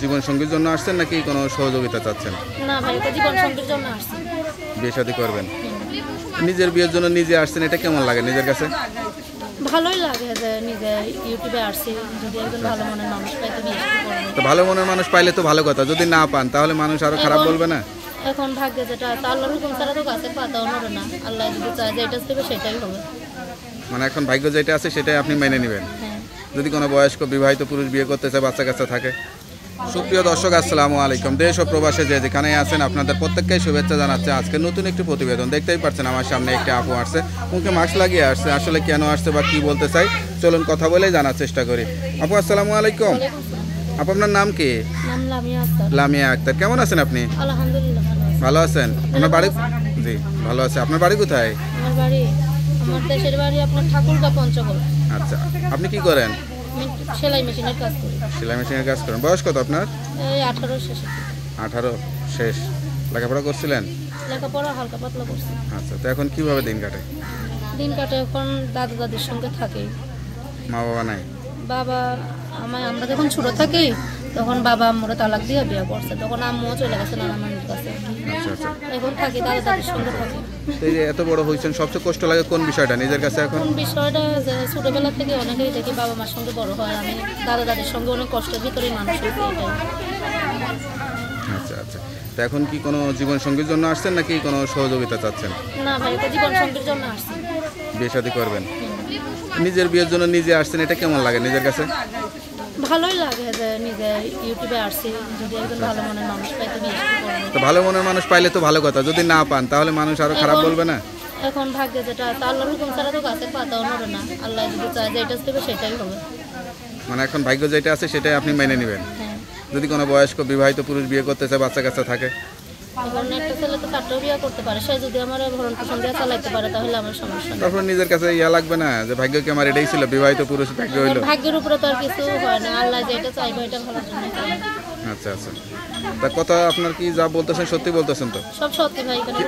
জীবন সঙ্গীর জন্য আসছেন নাকি কোনো সহযোগিতা চাচ্ছেন? না ভাই, এটা জীবন সঙ্গীর জন্য আসছি। বিয়ে শাদী করবেন? নিজের বিয়ের জন্য নিজে আসছেন, এটা কেমন লাগে নিজের কাছে? ভালোই লাগে যে নিজে ইউটিউবে আসছি, যদি একজন ভালো মনের মানুষ পাই তো বিয়ে শাদী করবো। তো ভালো মনের মানুষ পাইলে তো ভালো কথা, যদি না পান তাহলে মানুষ আরো খারাপ বলবে না? এখন ভাগ্যে যেটা আছে, আল্লাহর হুকুম ছাড়া তো গাছের পাতাও নড়ে না। আল্লাহ যদি চায় যেটা দেবে সেটাই হবে। মানে এখন ভাগ্য যেটা আছে সেটাই আপনি মেনে নেবেন। হ্যাঁ। যদি কোনো বয়স্ক বিবাহিত পুরুষ বিয়ে করতে চায়, বাচ্চা কাচ্চা থাকে। সুপ্রিয় দর্শক, আসসালামু আলাইকুম। দেশ ও প্রবাসে যে যেখানে আছেন আপনাদের প্রত্যেককেই শুভেচ্ছা জানাচ্ছে। আজকে নতুন একটি প্রতিবেদন দেখতেই পাচ্ছেন, আমার সামনে একটি আপু আসছে, মুখে মাস্ক লাগিয়ে আসছে। আসলে কেন আসছে বা কি বলতে চাই, চলুন কথা বলেই জানার চেষ্টা করি। আপু আসসালামু আলাইকুম। আপু আপনার নাম কি? নাম লামিয়া আক্তার। লামিয়া আক্তার। কেমন আছেন আপনি? আলহামদুলিল্লাহ ভালো আছি। ভালো আছেন? আপনার বাড়ি? জি ভালো আছে। আপনার বাড়ি কোথায়? আমার বাড়ি, আমার দেশের বাড়ি আপনার ঠাকুরগাঁ পঞ্চগড়। আচ্ছা, আপনি কি করেন? আমি সেলাই মেশিনের কাজ করি। সেলাই মেশিনের কাজ করেন। বয়স কত আপনার? এই 18 শেষে। 18 শেষ। লেখাপড়া করছিলেন? লেখাপড়া হালকা পাতলা করছি। আচ্ছা, তো এখন কিভাবে দিন কাটে? দিন কাটে এখন দাদা দাদির সঙ্গে থাকি। মা বাবা নাই? বাবা আমরা যখন ছোট থাকি তখন বাবা আম্মুরা তালাক দিয়ে বিয়ে করছে, তখন আম্মুও চলে গেছে নানা নানির কাছে। আচ্ছা আচ্ছা। এখন থাকি দাদা দাদির সঙ্গে থাকি। তো এই যে এত বড় হয়েছেন, সবচেয়ে কষ্ট লাগে কোন বিষয়টা নিজের কাছে এখন? কোন বিষয়টা যে ছোটবেলা থেকে অনেকেই দেখি বাবা মার সঙ্গে বড় হয়, আমি দাদা দাদির সঙ্গে অনেক কষ্টের ভিতরেই মানুষ হয়েছি, এটাই। আচ্ছা আচ্ছা। তো এখন কি কোনো জীবন সঙ্গীর জন্য আসছেন নাকি কোনো সহযোগিতা চাচ্ছেন? না ভাই, এটা জীবন সঙ্গীর জন্য আসছি। বিয়ে শাদী করবেন? নিজের বিয়ের জন্য নিজে আসছেন, এটা কেমন লাগে নিজের কাছে? ভালোই লাগে যে নিজে ইউটিউবে আসছি, যদি একজন ভালো মনের মানুষ পাই তো বিয়ে শাদী করবো। তো ভালো মনের মানুষ পাইলে তো ভালো কথা, যদি না পান তাহলে মানুষ আরো খারাপ বলবে না? এখন ভাগ্যে যেটা আছে, আল্লাহর হুকুম ছাড়া তো গাছের পাতাও নড়ে না। আল্লাহ যদি চায় যেটা দেবে সেটাই হবে। মানে এখন ভাগ্য যেটা আছে সেটাই আপনি মেনে নেবেন। হ্যাঁ। যদি কোনো বয়স্ক বিবাহিত পুরুষ বিয়ে করতে চায়, বাচ্চা কাচ্চা থাকে। এখন একটা ছেলে তো 4টাও বিয়ে করতে পারে, সে যদি আমার ভরণ পোষণ দিয়ে চালাইতে পারে তাহলে আমার সমস্যা নেই। তারপর নিজের কাছে ইয়া লাগবে না যে ভাগ্য কি আমার এটাই ছিল, বিবাহিত পুরুষ ভাগ্য হইলো? ভাগ্যের উপরে তো আর কিছু হয় না, আল্লাহ যেটা চাইবে এটা ভালোর জন্য চাইবে। আচ্ছা আচ্ছা। তা কথা আপনার কি যা বলতেছেন সত্যি বলতেছেন তো? সব সত্যি ভাই, এখানে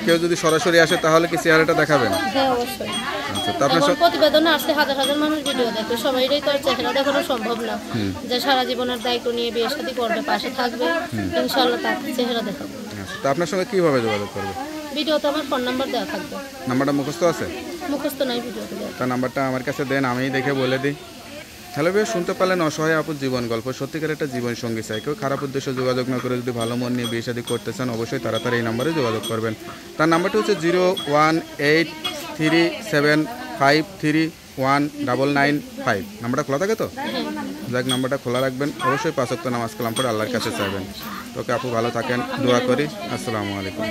কেউ যদি সরাসরি আসে তাহলে কি চেহারাটা দেখাবেন? হ্যাঁ অবশ্যই। আচ্ছা, তো আপনার এখন প্রতিবেদনে আসলে হাজার হাজার মানুষ ভিডিও দেখবে, সবাইটাই তো আর চেহারা দেখানো সম্ভব না। যে সারা জীবনের দায়িত্ব নিয়ে বিয়ে শাদী করবে, পাশে থাকবে, ইনশাআল্লাহ তার চেহারা দেখাবো। আচ্ছা, তো আপনার সঙ্গে কিভাবে যোগাযোগ করবে? ভিডিওতে আমার ফোন নাম্বার দেওয়া থাকবে। নাম্বারটা মুখস্থ আছে? মুখস্থ নাই, ভিডিওতে দেওয়া। তার নাম্বারটা আমার কাছে দেন, আমি দেখে বলে দিই। হ্যালো ভাই, শুনতে পারলেন অসহায় আপুর জীবন গল্প। সত্যিকার একটা জীবন সঙ্গী চাই, কেউ খারাপ উদ্দেশ্যে যোগাযোগ না করে যদি ভালো মন নিয়ে বিয়ে শাদী করতে চান অবশ্যই তাড়াতাড়ি এই নাম্বারে যোগাযোগ করবেন। তার নাম্বারটি হচ্ছে 01837531995। নাম্বারটা খোলা থাকে তো? যাক, নাম্বারটা খোলা রাখবেন। অবশ্যই 5 ওয়াক্ত নামাজ কালাম করে আল্লাহর কাছে চাইবেন। তোকে আপু ভালো থাকেন, দোয়া করি। আসসালামু আলাইকুম।